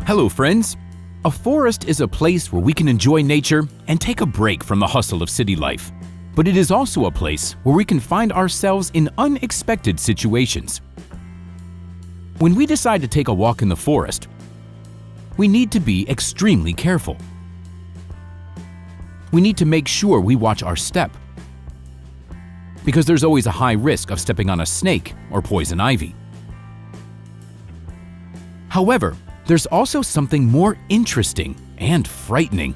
Hello, friends! A forest is a place where we can enjoy nature and take a break from the hustle of city life. But it is also a place where we can find ourselves in unexpected situations. When we decide to take a walk in the forest, we need to be extremely careful. We need to make sure we watch our step, because there's always a high risk of stepping on a snake or poison ivy. However, there's also something more interesting and frightening.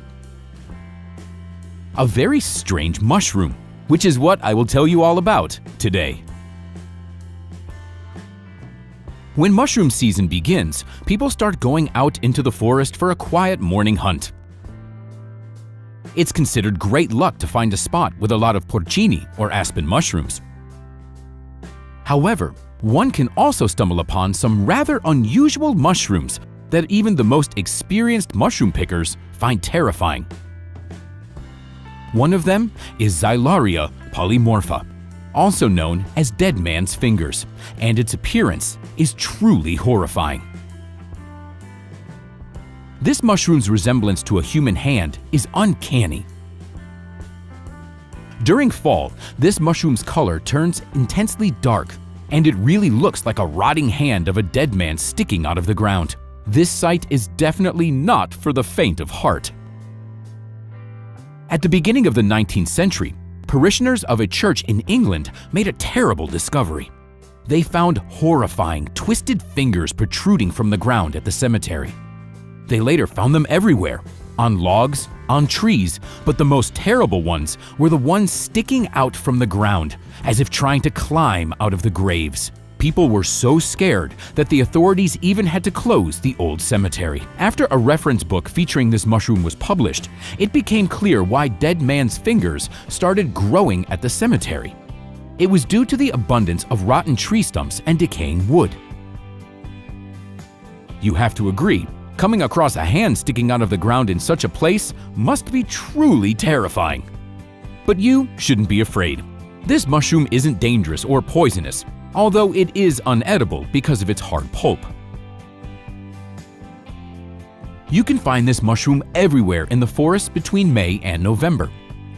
A very strange mushroom, which is what I will tell you all about today. When mushroom season begins, people start going out into the forest for a quiet morning hunt. It's considered great luck to find a spot with a lot of porcini or aspen mushrooms. However, one can also stumble upon some rather unusual mushrooms that even the most experienced mushroom pickers find terrifying. One of them is Xylaria polymorpha, also known as dead man's fingers, and its appearance is truly horrifying. This mushroom's resemblance to a human hand is uncanny. During fall, this mushroom's color turns intensely dark, and it really looks like a rotting hand of a dead man sticking out of the ground. This sight is definitely not for the faint of heart. At the beginning of the 19th century, parishioners of a church in England made a terrible discovery. They found horrifying, twisted fingers protruding from the ground at the cemetery. They later found them everywhere, on logs, on trees, but the most terrible ones were the ones sticking out from the ground, as if trying to climb out of the graves. People were so scared that the authorities even had to close the old cemetery. After a reference book featuring this mushroom was published, it became clear why dead man's fingers started growing at the cemetery. It was due to the abundance of rotten tree stumps and decaying wood. You have to agree, coming across a hand sticking out of the ground in such a place must be truly terrifying. But you shouldn't be afraid. This mushroom isn't dangerous or poisonous, although it is unedible because of its hard pulp. You can find this mushroom everywhere in the forest between May and November.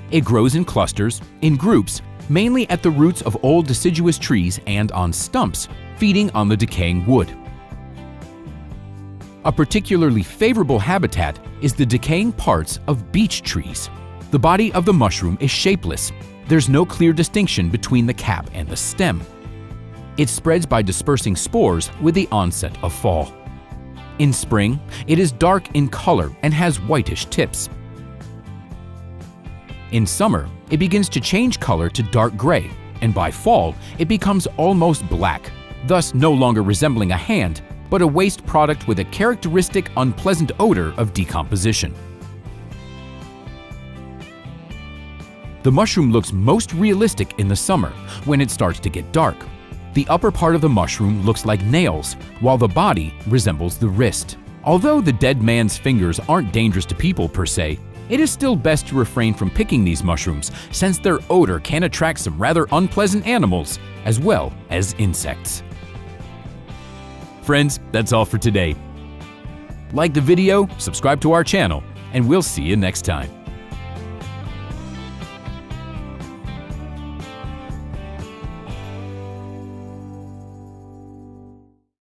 It grows in clusters, in groups, mainly at the roots of old deciduous trees and on stumps, feeding on the decaying wood. A particularly favorable habitat is the decaying parts of beech trees. The body of the mushroom is shapeless. There's no clear distinction between the cap and the stem. It spreads by dispersing spores with the onset of fall. In spring, it is dark in color and has whitish tips. In summer, it begins to change color to dark gray, and by fall, it becomes almost black, thus no longer resembling a hand, but a waste product with a characteristic unpleasant odor of decomposition. The mushroom looks most realistic in the summer, when it starts to get dark. The upper part of the mushroom looks like nails, while the body resembles the wrist. Although the dead man's fingers aren't dangerous to people per se, it is still best to refrain from picking these mushrooms since their odor can attract some rather unpleasant animals as well as insects. Friends, that's all for today. Like the video, subscribe to our channel, and we'll see you next time.